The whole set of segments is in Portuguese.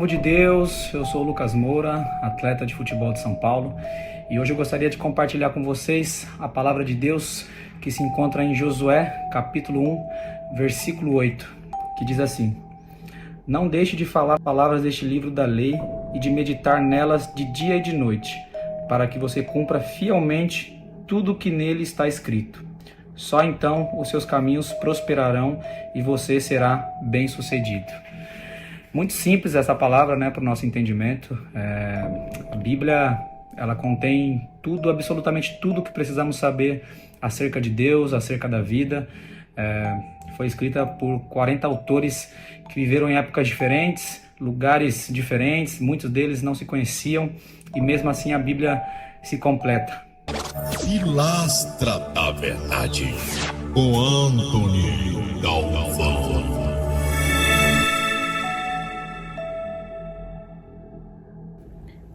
Povo de Deus, eu sou o Lucas Moura, atleta de futebol de São Paulo, e hoje eu gostaria de compartilhar com vocês a palavra de Deus que se encontra em Josué, capítulo 1, versículo 8, que diz assim: Não deixe de falar palavras deste livro da lei e de meditar nelas de dia e de noite, para que você cumpra fielmente tudo o que nele está escrito. Só então os seus caminhos prosperarão e você será bem-sucedido. Muito simples essa palavra, para o nosso entendimento. A Bíblia, ela contém tudo, absolutamente tudo que precisamos saber acerca de Deus, acerca da vida. Foi escrita por 40 autores que viveram em épocas diferentes, lugares diferentes, muitos deles não se conheciam, e mesmo assim a Bíblia se completa. Pilastra da Verdade, com Anthony Galvão.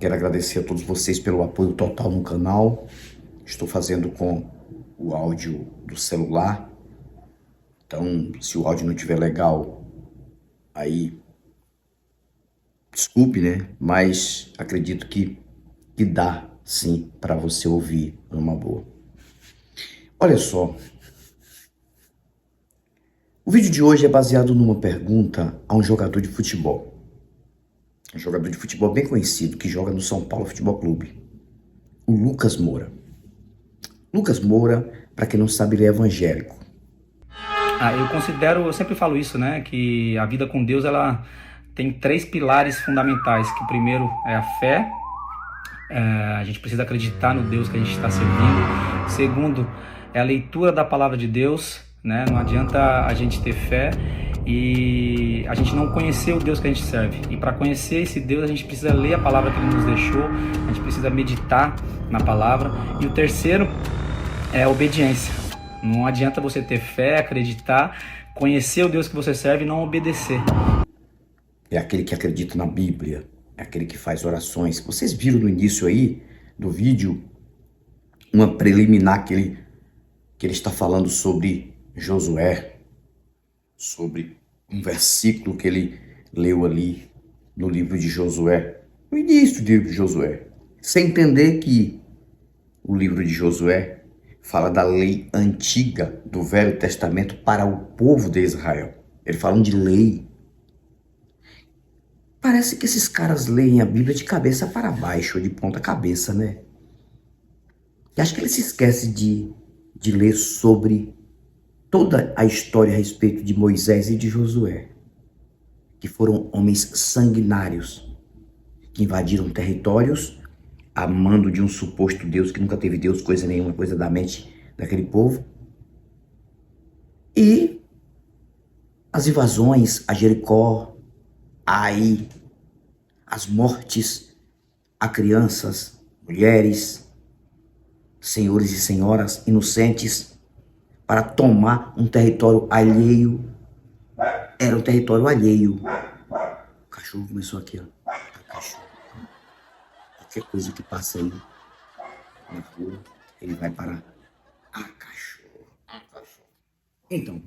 Quero agradecer a todos vocês pelo apoio total no canal. Estou fazendo com o áudio do celular. Então, se o áudio não estiver legal, aí desculpe, Mas acredito que dá sim para você ouvir numa boa. Olha só. O vídeo de hoje é baseado numa pergunta a um jogador de futebol. Um jogador de futebol bem conhecido, que joga no São Paulo Futebol Clube. O Lucas Moura. Lucas Moura, para quem não sabe, ele é evangélico. Eu sempre falo isso, que a vida com Deus, ela tem 3 pilares fundamentais, que o primeiro é a fé, a gente precisa acreditar no Deus que a gente está servindo. Segundo, é a leitura da palavra de Deus, Não adianta a gente ter fé e a gente não conhecer o Deus que a gente serve. E para conhecer esse Deus, a gente precisa ler a palavra que Ele nos deixou, a gente precisa meditar na palavra. E o terceiro é a obediência. Não adianta você ter fé, acreditar, conhecer o Deus que você serve e não obedecer. É aquele que acredita na Bíblia, é aquele que faz orações. Vocês viram no início aí do vídeo uma preliminar que ele está falando sobre Josué, sobre um versículo que ele leu ali no livro de Josué, no início do livro de Josué, sem entender que o livro de Josué fala da lei antiga do Velho Testamento para o povo de Israel. Ele falando de lei. Parece que esses caras leem a Bíblia de cabeça para baixo, ou de ponta cabeça, E acho que ele se esquece de ler sobre toda a história a respeito de Moisés e de Josué, que foram homens sanguinários, que invadiram territórios a mando de um suposto Deus que nunca teve Deus, coisa nenhuma, coisa da mente daquele povo. E as invasões a Jericó, a Ai, as mortes a crianças, mulheres, senhores e senhoras inocentes, para tomar um território alheio. Era um território alheio. O cachorro começou aqui, ó. Cachorro. Qualquer coisa que passa aí na rua, ele vai parar. Cachorro. Então,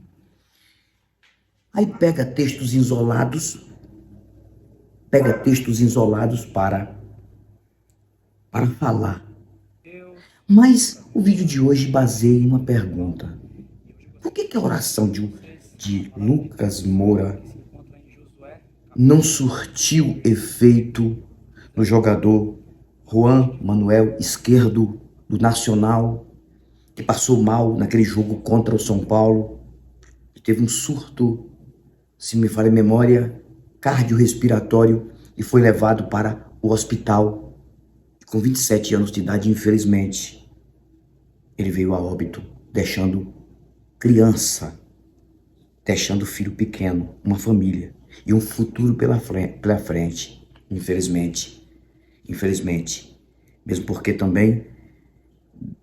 aí pega textos isolados para falar. Mas o vídeo de hoje baseia em uma pergunta. Por que a oração de Lucas Moura não surtiu efeito no jogador Juan Manuel Esquerdo do Nacional, que passou mal naquele jogo contra o São Paulo, que teve um surto, se me falha a memória, cardiorrespiratório e foi levado para o hospital com 27 anos de idade, infelizmente. Ele veio a óbito, deixando criança, deixando filho pequeno, uma família e um futuro pela frente, infelizmente. Mesmo porque também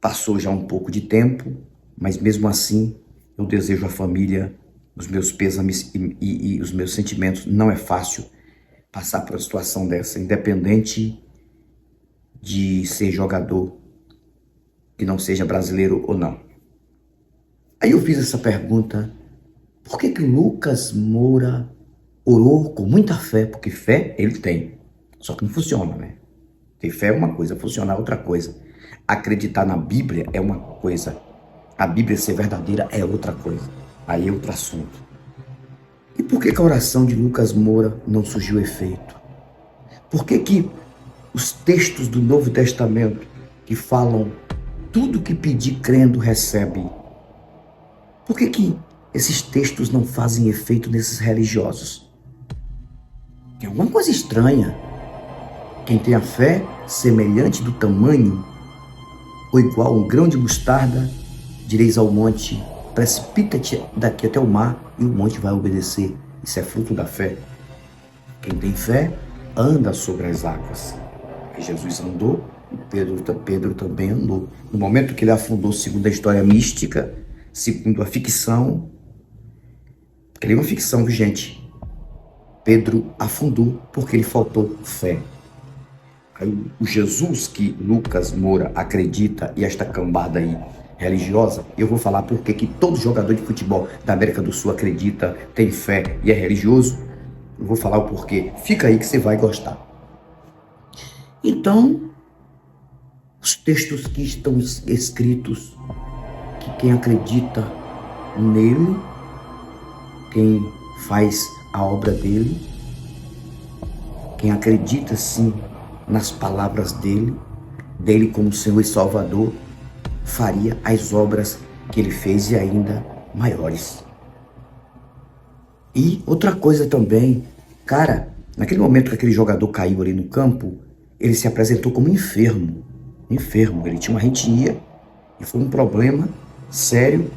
passou já um pouco de tempo, mas mesmo assim eu desejo à família os meus pêsames e os meus sentimentos. Não é fácil passar por uma situação dessa, independente de ser jogador, que não seja brasileiro ou não. Aí eu fiz essa pergunta: por que Lucas Moura orou com muita fé, porque fé ele tem, só que não funciona, né? Ter fé é uma coisa, funcionar é outra coisa. Acreditar na Bíblia é uma coisa, a Bíblia ser verdadeira é outra coisa. Aí é outro assunto. E por que a oração de Lucas Moura não surgiu efeito? Por que os textos do Novo Testamento que falam tudo que pedir crendo recebe? Por que esses textos não fazem efeito nesses religiosos? Tem alguma coisa estranha. Quem tem a fé semelhante do tamanho ou igual a um grão de mostarda, direis ao monte, precipita-te daqui até o mar, e o monte vai obedecer. Isso é fruto da fé. Quem tem fé anda sobre as águas. E Jesus andou, e Pedro também andou. No momento que ele afundou, segundo a história mística, segundo a ficção, porque ele é uma ficção, viu, gente? Pedro afundou porque lhe faltou fé. Aí, o Jesus que Lucas Moura acredita, e esta cambada aí religiosa, eu vou falar porque que todo jogador de futebol da América do Sul acredita, tem fé e é religioso. Eu vou falar o porquê. Fica aí que você vai gostar. Então, os textos que estão escritos, que quem acredita nele, quem faz a obra dele, quem acredita sim nas palavras dele como Senhor e Salvador, faria as obras que ele fez e ainda maiores. E outra coisa também, cara, naquele momento que aquele jogador caiu ali no campo, ele se apresentou como enfermo. Ele tinha uma arritmia e foi um problema sério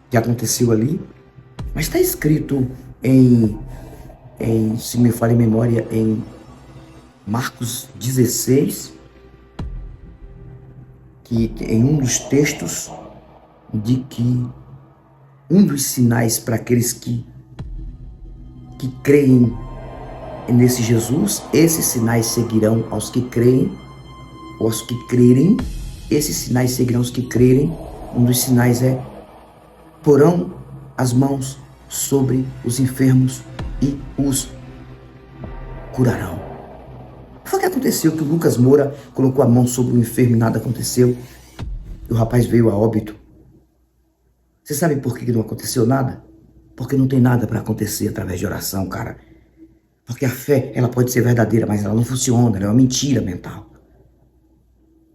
que aconteceu ali. Mas está escrito se me falha a memória, em Marcos 16, que em um dos textos, de que um dos sinais para aqueles que creem nesse Jesus, esses sinais seguirão aos que creem, ou aos que crerem, esses sinais seguirão aos que crerem. Um dos sinais é: porão as mãos sobre os enfermos e os curarão. Foi o que aconteceu, que o Lucas Moura colocou a mão sobre o enfermo e nada aconteceu. E o rapaz veio a óbito. Você sabe por que não aconteceu nada? Porque não tem nada para acontecer através de oração, cara. Porque a fé, ela pode ser verdadeira, mas ela não funciona, ela é uma mentira mental.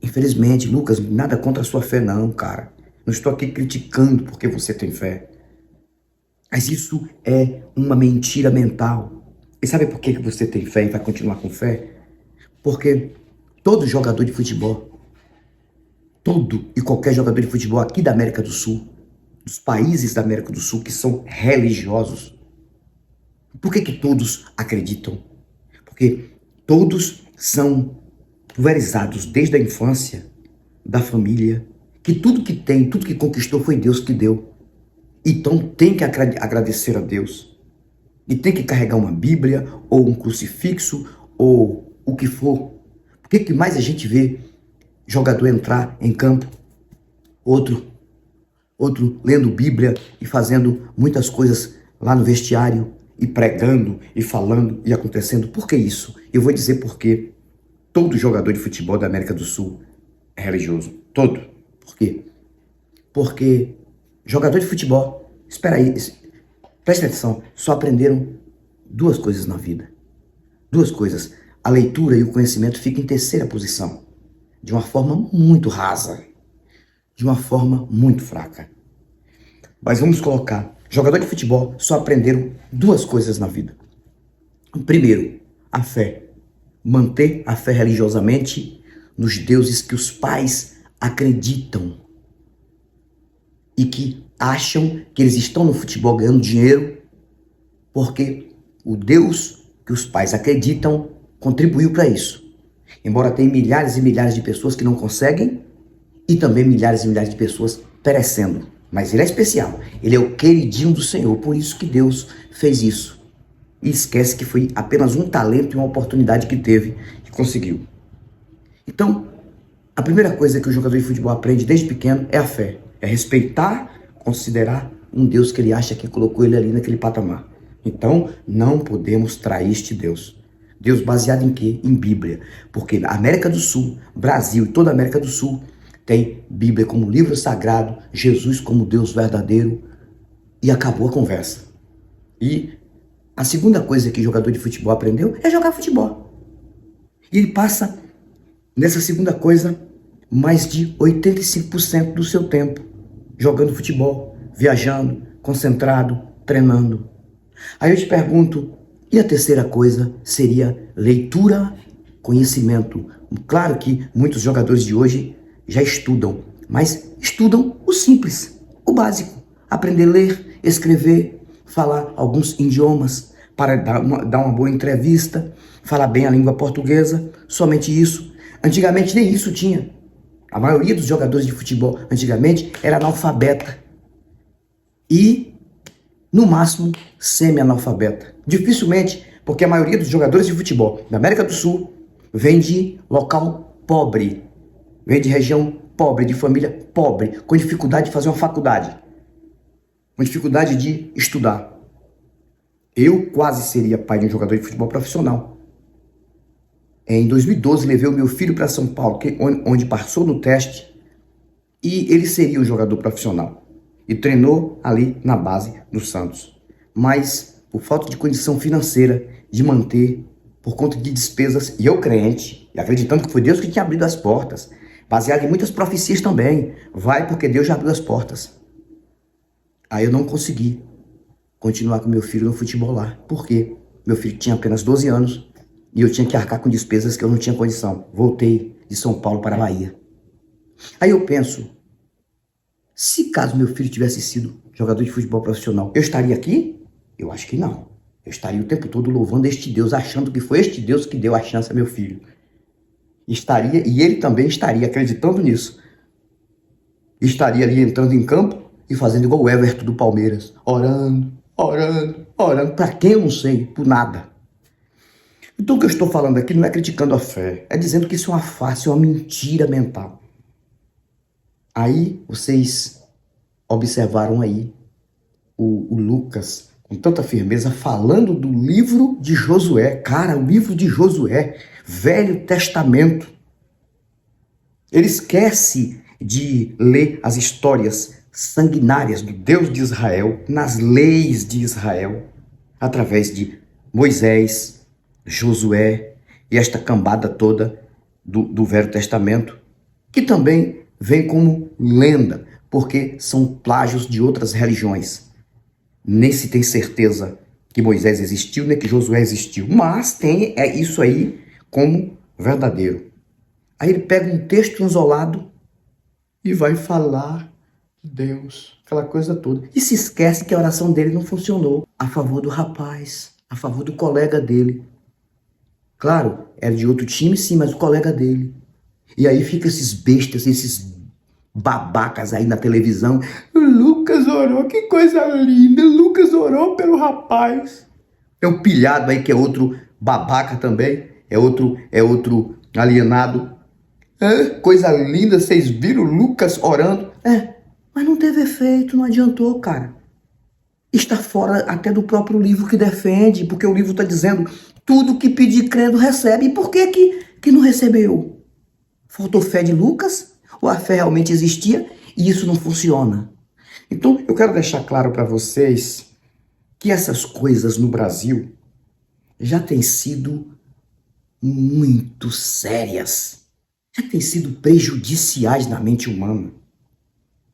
Infelizmente, Lucas, nada contra a sua fé não, cara. Não estou aqui criticando porque você tem fé. Mas isso é uma mentira mental. E sabe por que você tem fé e vai continuar com fé? Porque todo jogador de futebol, todo e qualquer jogador de futebol aqui da América do Sul, dos países da América do Sul que são religiosos, por que todos acreditam? Porque todos são pulverizados desde a infância, da família, que tudo que tem, tudo que conquistou foi Deus que deu. Então tem que agradecer a Deus. E tem que carregar uma Bíblia, ou um crucifixo, ou o que for. Por que mais a gente vê jogador entrar em campo, outro lendo Bíblia e fazendo muitas coisas lá no vestiário, e pregando, e falando, e acontecendo? Por que isso? Eu vou dizer por quê. Todo jogador de futebol da América do Sul é religioso. Todo. Por quê? Porque jogador de futebol, espera aí, presta atenção, só aprenderam duas coisas na vida. Duas coisas. A leitura e o conhecimento ficam em terceira posição. De uma forma muito rasa. De uma forma muito fraca. Mas vamos colocar, jogador de futebol só aprenderam duas coisas na vida. Primeiro, a fé. Manter a fé religiosamente nos deuses que os pais acreditam. E que acham que eles estão no futebol ganhando dinheiro porque o Deus que os pais acreditam contribuiu para isso. Embora tenha milhares e milhares de pessoas que não conseguem e também milhares e milhares de pessoas perecendo. Mas ele é especial. Ele é o queridinho do Senhor. Por isso que Deus fez isso. E esquece que foi apenas um talento e uma oportunidade que teve e conseguiu. Então, a primeira coisa que o jogador de futebol aprende desde pequeno é a fé. É respeitar, considerar um Deus que ele acha que colocou ele ali naquele patamar. Então, não podemos trair este Deus. Deus baseado em quê? Em Bíblia. Porque a América do Sul, Brasil e toda a América do Sul tem Bíblia como livro sagrado, Jesus como Deus verdadeiro, e acabou a conversa. E a segunda coisa que jogador de futebol aprendeu é jogar futebol. E ele passa, nessa segunda coisa, mais de 85% do seu tempo jogando futebol, viajando, concentrado, treinando. Aí eu te pergunto, e a terceira coisa seria leitura, conhecimento. Claro que muitos jogadores de hoje já estudam, mas estudam o simples, o básico. Aprender a ler, escrever, falar alguns idiomas para dar uma boa entrevista, falar bem a língua portuguesa, somente isso. Antigamente nem isso tinha. A maioria dos jogadores de futebol antigamente era analfabeta e, no máximo, semi-analfabeta. Dificilmente, porque a maioria dos jogadores de futebol da América do Sul vem de local pobre, vem de região pobre, de família pobre, com dificuldade de fazer uma faculdade, com dificuldade de estudar. Eu quase seria pai de um jogador de futebol profissional. Em 2012, levei o meu filho para São Paulo, onde passou no teste, e ele seria um jogador profissional. E treinou ali na base do Santos. Mas, por falta de condição financeira, de manter, por conta de despesas, e eu crente, e acreditando que foi Deus que tinha abrido as portas, baseado em muitas profecias também, vai porque Deus já abriu as portas. Aí eu não consegui continuar com meu filho no futebol lá. Por quê? Meu filho tinha apenas 12 anos, e eu tinha que arcar com despesas que eu não tinha condição. Voltei de São Paulo para a Bahia. Aí eu penso, se caso meu filho tivesse sido jogador de futebol profissional, eu estaria aqui? Eu acho que não. Eu estaria o tempo todo louvando este Deus, achando que foi este Deus que deu a chance a meu filho. E ele também estaria acreditando nisso. Estaria ali entrando em campo e fazendo igual o Everton do Palmeiras. Orando, orando, orando. Para quem eu não sei, por nada. Então o que eu estou falando aqui não é criticando a fé, é dizendo que isso é uma farsa, é uma mentira mental. Aí vocês observaram aí o Lucas com tanta firmeza falando do livro de Josué. Cara, o livro de Josué, Velho Testamento. Ele esquece de ler as histórias sanguinárias do Deus de Israel, nas leis de Israel, através de Moisés, Josué e esta cambada toda do Velho Testamento, que também vem como lenda, porque são plágios de outras religiões. Nem se tem certeza que Moisés existiu, nem que Josué existiu, mas tem isso aí como verdadeiro. Aí ele pega um texto isolado e vai falar de Deus, aquela coisa toda, e se esquece que a oração dele não funcionou a favor do rapaz, a favor do colega dele. Claro, era de outro time, sim, mas o colega dele. E aí fica esses bestas, esses babacas aí na televisão. O Lucas orou, que coisa linda. O Lucas orou pelo rapaz. É um pilhado aí que é outro babaca também. É outro alienado. Coisa linda, vocês viram o Lucas orando? Mas não teve efeito, não adiantou, cara. Está fora até do próprio livro que defende, porque o livro está dizendo tudo que pedir crendo recebe. E por que não recebeu? Faltou fé de Lucas? Ou a fé realmente existia e isso não funciona? Então eu quero deixar claro para vocês que essas coisas no Brasil já têm sido muito sérias, já têm sido prejudiciais na mente humana.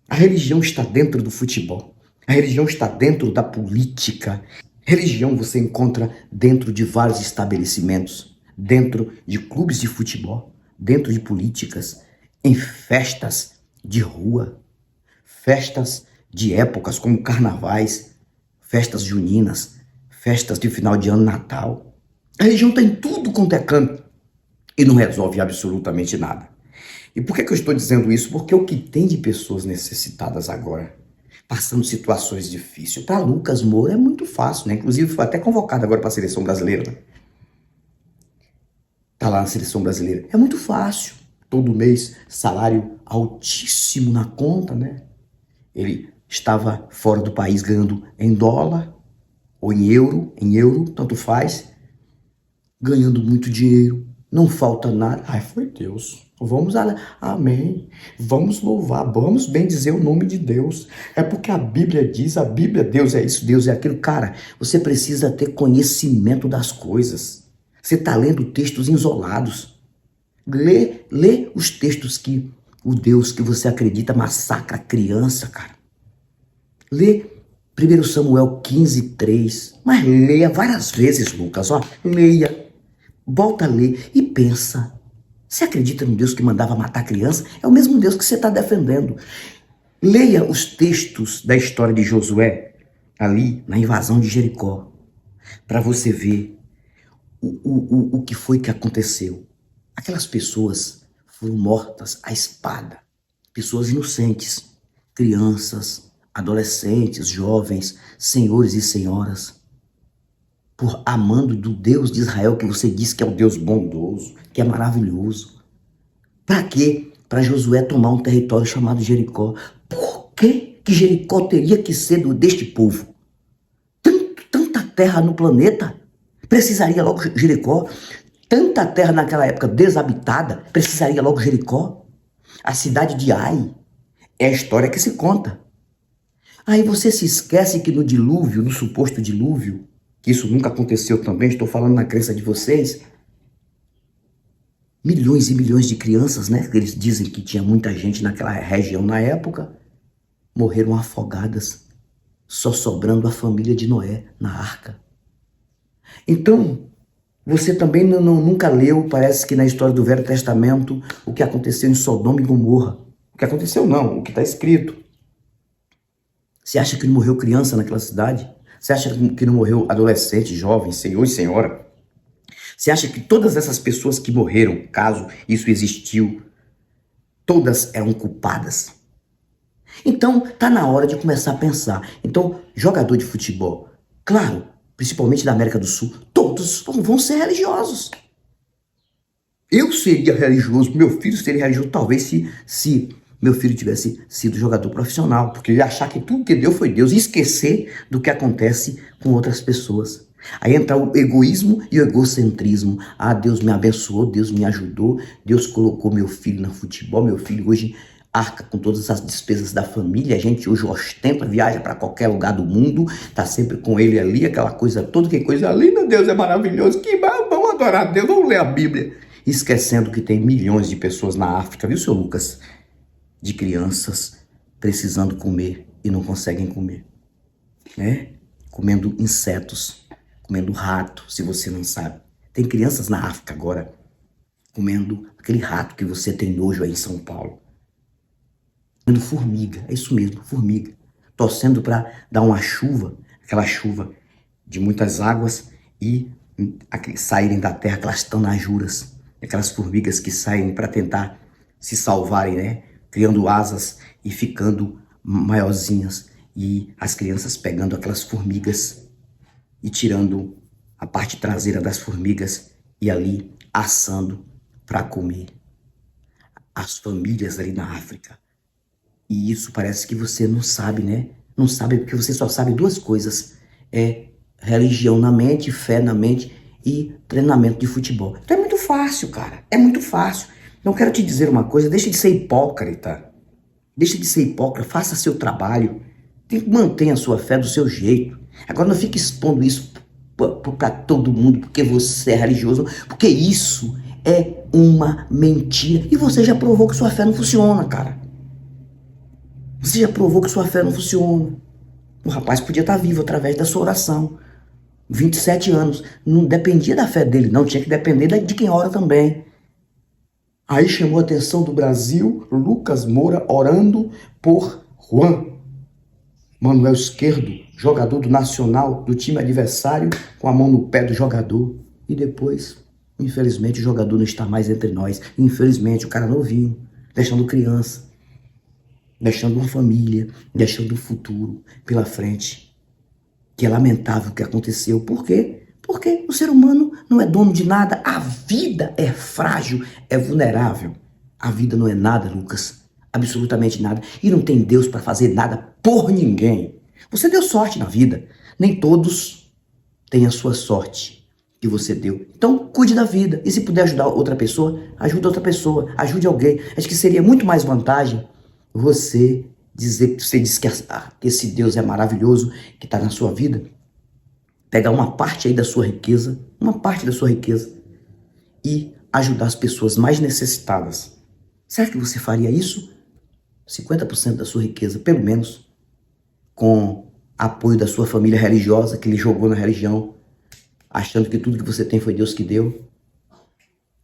A religião está dentro do futebol. A religião está dentro da política. Religião você encontra dentro de vários estabelecimentos, dentro de clubes de futebol, dentro de políticas, em festas de rua, festas de épocas como carnavais, festas juninas, festas de final de ano, Natal. A religião está em tudo quanto é canto e não resolve absolutamente nada. E por que eu estou dizendo isso? Porque o que tem de pessoas necessitadas agora, passando situações difíceis. Para Lucas Moura é muito fácil, né? Inclusive foi até convocado agora para a seleção brasileira. Né? Tá lá na seleção brasileira. É muito fácil. Todo mês, salário altíssimo na conta, né? Ele estava fora do país ganhando em dólar ou em euro, tanto faz, ganhando muito dinheiro, não falta nada. Ai, foi Deus. Vamos, amém. Vamos louvar, vamos bem dizer o nome de Deus. É porque a Bíblia diz, a Bíblia, Deus é isso, Deus é aquilo. Cara, você precisa ter conhecimento das coisas. Você está lendo textos isolados. Lê os textos que o Deus que você acredita massacra a criança, cara. Lê 1 Samuel 15:3. Mas leia várias vezes, Lucas. Ó, leia, volta a ler e pensa. Você acredita no Deus que mandava matar a criança? É o mesmo Deus que você está defendendo. Leia os textos da história de Josué, ali na invasão de Jericó, para você ver o que foi que aconteceu. Aquelas pessoas foram mortas à espada. Pessoas inocentes, crianças, adolescentes, jovens, senhores e senhoras, por amando do Deus de Israel, que você diz que é o Deus bondoso, que é maravilhoso. Para quê? Para Josué tomar um território chamado Jericó. Por que que Jericó teria que ser deste povo? Tanta terra no planeta, precisaria logo Jericó? Tanta terra naquela época desabitada, precisaria logo Jericó? A cidade de Ai é a história que se conta. Aí você se esquece que no dilúvio, no suposto dilúvio, que isso nunca aconteceu também, estou falando na crença de vocês, milhões e milhões de crianças, né? Eles dizem que tinha muita gente naquela região na época, morreram afogadas, só sobrando a família de Noé na arca. Então, você também nunca leu, parece que na história do Velho Testamento, o que aconteceu em Sodoma e Gomorra. O que aconteceu não, o que está escrito. Você acha que não morreu criança naquela cidade? Você acha que não morreu adolescente, jovem, senhor e senhora? Você acha que todas essas pessoas que morreram, caso isso existiu, todas eram culpadas? Então, tá na hora de começar a pensar. Então, jogador de futebol, claro, principalmente da América do Sul, todos vão ser religiosos. Eu seria religioso, meu filho seria religioso, talvez se meu filho tivesse sido jogador profissional, porque ele ia achar que tudo que deu foi Deus e esquecer do que acontece com outras pessoas. Aí entra o egoísmo e o egocentrismo. Ah, Deus me abençoou, Deus me ajudou, Deus colocou meu filho no futebol, meu filho hoje arca com todas as despesas da família, a gente hoje ostenta, viaja para qualquer lugar do mundo, tá sempre com ele ali, aquela coisa toda, que coisa linda, Deus é maravilhoso, que vamos adorar a Deus, vamos ler a Bíblia. Esquecendo que tem milhões de pessoas na África, viu, seu Lucas? De crianças precisando comer e não conseguem comer, né? Comendo insetos, comendo rato, se você não sabe. Tem crianças na África agora comendo aquele rato que você tem nojo aí em São Paulo. Comendo formiga, é isso mesmo, formiga. Torcendo para dar uma chuva, aquela chuva de muitas águas e saírem da terra, aquelas tanajuras, aquelas formigas que saem para tentar se salvarem, né? Criando asas e ficando maiorzinhas, e as crianças pegando aquelas formigas e tirando a parte traseira das formigas e ali assando para comer. As famílias ali na África. E isso parece que você não sabe, né? Não sabe porque você só sabe duas coisas. É religião na mente, fé na mente e treinamento de futebol. Então é muito fácil, cara. É muito fácil. Então, eu quero te dizer uma coisa, deixa de ser hipócrita. Deixa de ser hipócrita, faça seu trabalho. Mantenha a sua fé do seu jeito. Agora não fique expondo isso para todo mundo, porque você é religioso, porque isso é uma mentira. E você já provou que sua fé não funciona, cara. Você já provou que sua fé não funciona. O rapaz podia estar vivo através da sua oração. 27 anos. Não dependia da fé dele, não. Tinha que depender de quem ora também. Aí chamou a atenção do Brasil, Lucas Moura orando por Juan Manuel Esquerdo, jogador do Nacional, do time adversário, com a mão no pé do jogador. E depois, infelizmente, o jogador não está mais entre nós. Infelizmente, o cara novinho, deixando criança, deixando uma família, deixando um futuro pela frente. Que é lamentável o que aconteceu. Por quê? Porque o ser humano não é dono de nada. A vida é frágil, é vulnerável. A vida não é nada, Lucas. Absolutamente nada. E não tem Deus para fazer nada por ninguém. Você deu sorte na vida. Nem todos tem a sua sorte que você deu. Então, cuide da vida. E se puder ajudar outra pessoa, ajude outra pessoa, ajude alguém. Acho que seria muito mais vantagem você dizer que você diz que esse Deus é maravilhoso, que está na sua vida, pegar uma parte aí da sua riqueza, uma parte da sua riqueza, e ajudar as pessoas mais necessitadas. Será que você faria isso? 50% da sua riqueza, pelo menos, com apoio da sua família religiosa, que lhe jogou na religião, achando que tudo que você tem foi Deus que deu,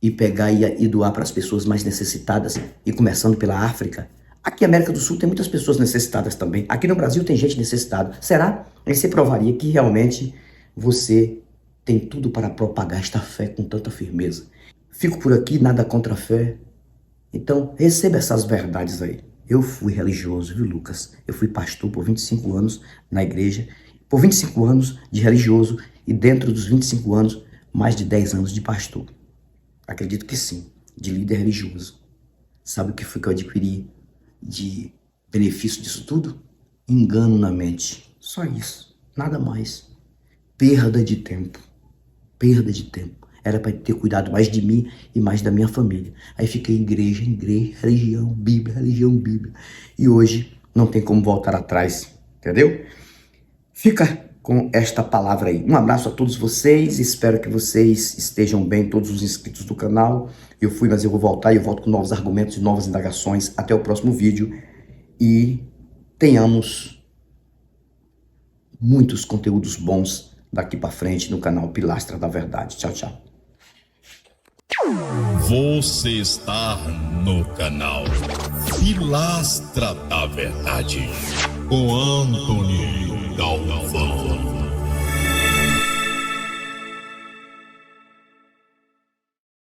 e pegar e doar para as pessoas mais necessitadas, e começando pela África. Aqui na América do Sul tem muitas pessoas necessitadas também. Aqui no Brasil tem gente necessitada. Será? Aí você provaria que realmente você tem tudo para propagar esta fé com tanta firmeza. Fico por aqui, nada contra a fé. Então, receba essas verdades aí. Eu fui religioso, viu, Lucas? Eu fui pastor por 25 anos na igreja, por 25 anos de religioso e dentro dos 25 anos, mais de 10 anos de pastor. Acredito que sim, de líder religioso. Sabe o que foi que eu adquiri de benefício disso tudo? Engano na mente. Só isso, nada mais. Perda de tempo. Perda de tempo. Era para ter cuidado mais de mim e mais da minha família. Aí fiquei igreja, religião, Bíblia. E hoje não tem como voltar atrás, entendeu? Fica com esta palavra aí. Um abraço a todos vocês. Espero que vocês estejam bem, todos os inscritos do canal. Eu fui, mas eu vou voltar e eu volto com novos argumentos e novas indagações. Até o próximo vídeo. E tenhamos muitos conteúdos bons daqui para frente no canal Pilastra da Verdade. Tchau, tchau. Você está no canal Pilastra da Verdade com Anthony Galvão.